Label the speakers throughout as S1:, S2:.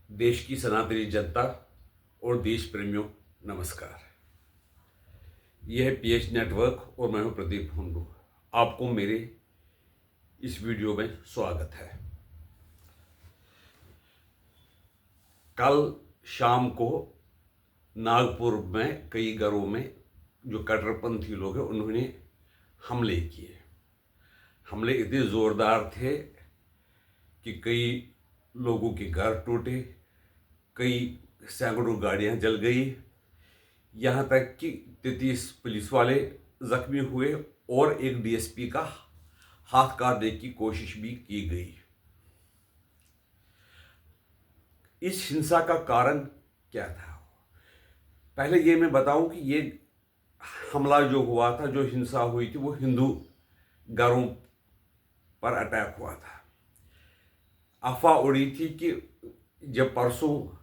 S1: देश की सनातनी जनता और देश प्रेमियों, नमस्कार। यह है पीएच नेटवर्क और मैं हूं प्रदीप हुंडू। आपको मेरे इस वीडियो में स्वागत है। कल शाम को नागपुर में कई घरों में जो कट्टरपंथी लोग हैं उन्होंने हमले किए। हमले इतने ज़ोरदार थे कि कई लोगों के घर टूटे, कई सैकड़ों गाड़ियां जल गई, यहाँ तक कि 33 पुलिस वाले जख्मी हुए और एक डीएसपी का हाथ काटने की कोशिश भी की गई। इस हिंसा का कारण क्या था? पहले ये मैं बताऊं कि ये हमला जो हुआ था, जो हिंसा हुई थी, वो हिंदू घरों पर अटैक हुआ था। अफवाह उड़ी थी कि जब परसों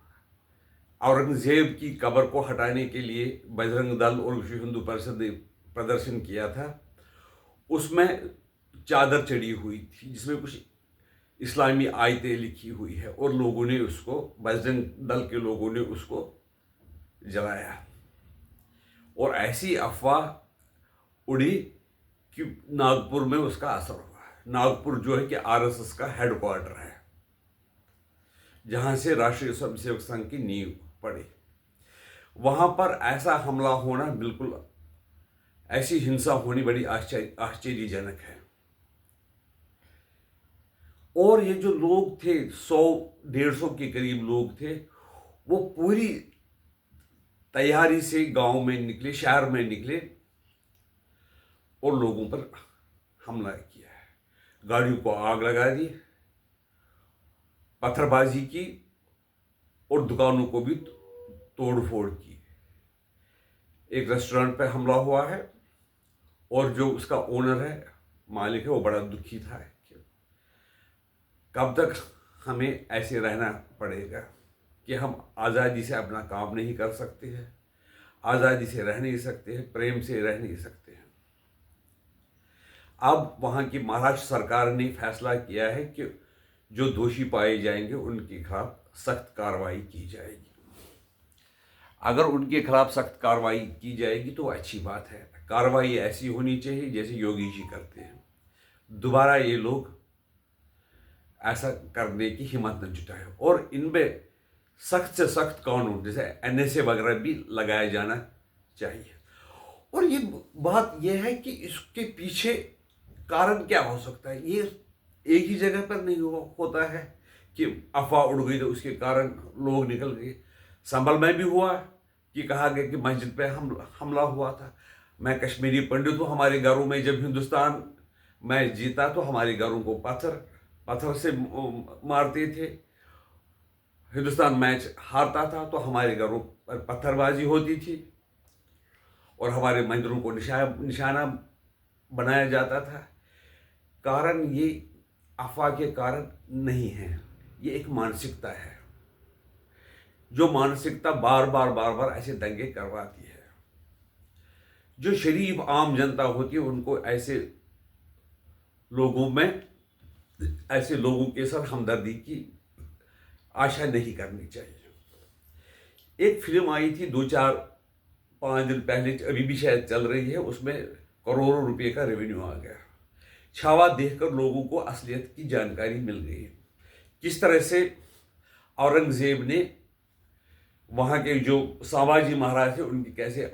S1: औरंगजेब की कब्र को हटाने के लिए बजरंग दल और विश्व हिंदू परिषद ने प्रदर्शन किया था, उसमें चादर चढ़ी हुई थी जिसमें कुछ इस्लामी आयतें लिखी हुई है और लोगों ने उसको, बजरंग दल के लोगों ने उसको जलाया। और ऐसी अफवाह उड़ी कि नागपुर में उसका असर हुआ। नागपुर जो है कि आरएसएस का हेडक्वार्टर है, जहां से राष्ट्रीय स्वयंसेवक संघ की नींव पड़ी। वहां पर ऐसा हमला होना, बिल्कुल ऐसी हिंसा होनी बड़ी आश्चर्यजनक है। और ये जो लोग थे, 100-150 के करीब लोग थे, वो पूरी तैयारी से गांव में निकले, शहर में निकले और लोगों पर हमला किया है। गाड़ियों को आग लगा दी, पत्थरबाजी की और दुकानों को भी तोड़फोड़ की। एक रेस्टोरेंट पे हमला हुआ है और जो उसका ओनर है, मालिक है, वो बड़ा दुखी था कि कब तक हमें ऐसे रहना पड़ेगा कि हम आज़ादी से अपना काम नहीं कर सकते हैं, आज़ादी से रह नहीं सकते हैं, प्रेम से रह नहीं सकते हैं। अब वहाँ की महाराष्ट्र सरकार ने फैसला किया है कि जो दोषी पाए जाएंगे उनके खिलाफ सख्त कार्रवाई की जाएगी। अगर उनके खिलाफ सख्त कार्रवाई की जाएगी तो अच्छी बात है। कार्रवाई ऐसी होनी चाहिए जैसे योगी जी करते हैं। दोबारा ये लोग ऐसा करने की हिम्मत न जुटाए और इनमें सख्त से सख्त कानून जैसे एनएसए वगैरह भी लगाया जाना चाहिए। और ये बात यह है कि इसके पीछे कारण क्या हो सकता है। ये एक ही जगह पर नहीं होता है कि अफवाह उड़ गई तो उसके कारण लोग निकल गए। संभल में भी हुआ कि कहा गया कि मस्जिद पे हमला हुआ था। मैं कश्मीरी पंडित हूँ। हमारे घरों में जब हिंदुस्तान मैच जीता तो हमारे घरों को पत्थर से मारते थे। हिंदुस्तान मैच हारता था तो हमारे घरों पर पत्थरबाजी होती थी और हमारे मंदिरों को निशाना बनाया जाता था। कारण ये अफवाह के कारण नहीं है, ये एक मानसिकता है। जो मानसिकता बार बार ऐसे दंगे करवाती है। जो शरीफ आम जनता होती है उनको ऐसे लोगों के साथ हमदर्दी की आशा नहीं करनी चाहिए। एक फिल्म आई थी 2-4-5 दिन पहले, अभी भी शायद चल रही है, उसमें करोड़ों रुपए का रेवेन्यू आ गया। छावा देखकर लोगों को असलियत की जानकारी मिल गई। किस तरह से औरंगजेब ने वहां के जो संभाजी महाराज थे उनकी कैसे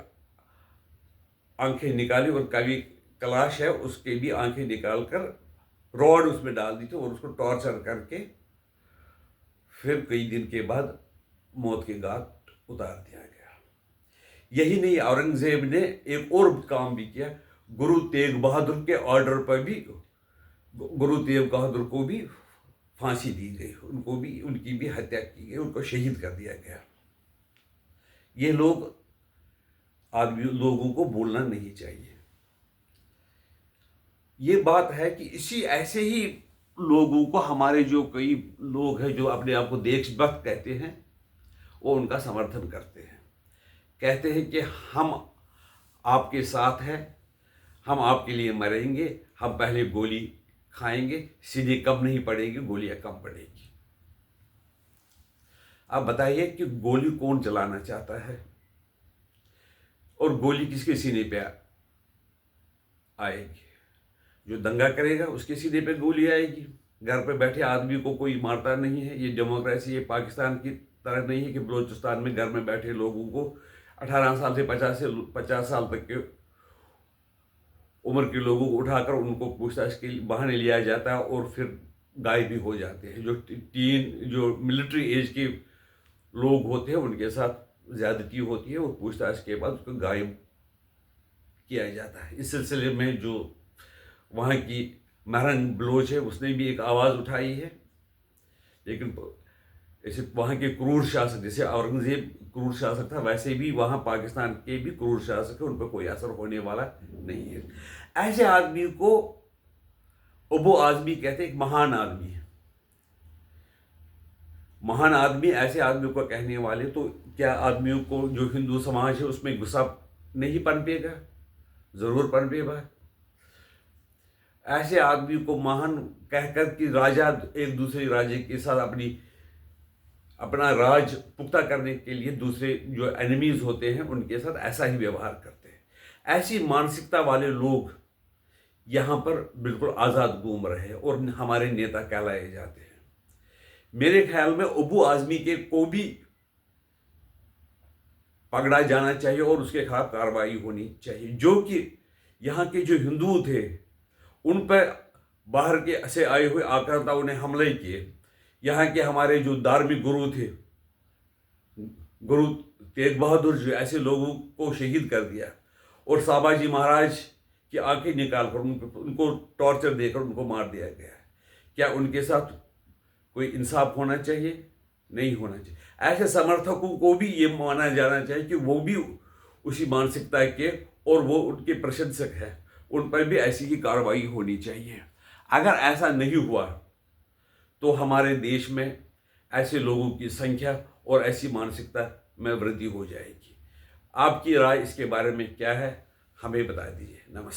S1: आंखें निकाली और कवि कैलाश है उसके भी आंखें निकालकर रॉड उसमें डाल दी थी और उसको टॉर्चर करके फिर कई दिन के बाद मौत के घाट उतार दिया गया। यही नहीं, औरंगजेब ने एक और काम भी किया। गुरु तेग बहादुर के ऑर्डर पर भी गुरु तेग बहादुर को भी फांसी दी गई, उनकी भी हत्या की गई, उनको शहीद कर दिया गया। ये लोगों को बोलना नहीं चाहिए। ये बात है कि इसी ऐसे ही लोगों को हमारे जो कई लोग हैं जो अपने आप को देशभक्त कहते हैं, वो उनका समर्थन करते हैं। कहते हैं कि हम आपके साथ हैं, हम आपके लिए मरेंगे, हम पहले गोली खाएंगे, सीधे कब नहीं पड़ेगी, गोलियां कब पड़ेगी। आप बताइए कि गोली कौन चलाना चाहता है और गोली किसके सीने पे आएगी? जो दंगा करेगा उसके सीने पे गोली आएगी। घर पे बैठे आदमी को कोई मारता नहीं है। ये डेमोक्रेसी, ये पाकिस्तान की तरह नहीं है कि बलूचिस्तान में घर में बैठे लोगों को 18 साल से 50 साल तक के उम्र के लोगों को उठाकर उनको पूछताछ के बहाने लिया जाता है और फिर गायब भी हो जाते हैं। जो मिलिट्री एज के लोग होते हैं उनके साथ ज़्यादती होती है और पूछताछ के बाद उसको गायब किया जाता है। इस सिलसिले में जो वहाँ की महरंग बलोच है उसने भी एक आवाज़ उठाई है, लेकिन ऐसे वहाँ के क्रूर शासक, जैसे औरंगज़ेब क्रूर शासक था, वैसे भी वहाँ पाकिस्तान के भी क्रूर शासक है, उन पर कोई असर होने वाला नहीं है। ऐसे आदमी को अबू आज़मी कहते हैं, एक महान आदमी है। महान आदमी ऐसे आदमी को कहने वाले, तो क्या आदमियों को जो हिंदू समाज है उसमें गुस्सा नहीं पनपेगा? ज़रूर पनपेगा। ऐसे आदमी को महान कहकर कि राजा एक दूसरे राज्य के साथ अपना राज पुख्ता करने के लिए दूसरे जो एनिमीज होते हैं उनके साथ ऐसा ही व्यवहार करते हैं। ऐसी मानसिकता वाले लोग यहाँ पर बिल्कुल आज़ाद घूम रहे हैं और हमारे नेता कहलाए जाते हैं। मेरे ख्याल में अबू आज़मी को भी पकड़ा जाना चाहिए और उसके खिलाफ कार्रवाई होनी चाहिए। जो कि यहाँ के जो हिंदू थे उन पर बाहर के से आए हुए आक्रांताओं ने हमले किए। यहाँ के हमारे जो धार्मिक गुरु थे, गुरु तेग बहादुर जी, ऐसे लोगों को शहीद कर दिया और साबाजी महाराज की आंखें निकालकर उनको टॉर्चर देकर उनको मार दिया गया। क्या उनके साथ कोई इंसाफ होना चाहिए? नहीं होना चाहिए। ऐसे समर्थकों को भी ये माना जाना चाहिए कि वो भी उसी मानसिकता के और वो उनके प्रशंसक हैं, उन पर भी ऐसी ही कार्रवाई होनी चाहिए। अगर ऐसा नहीं हुआ तो हमारे देश में ऐसे लोगों की संख्या और ऐसी मानसिकता में वृद्धि हो जाएगी। आपकी राय इसके बारे में क्या है, हमें बता दीजिए। नमस्कार।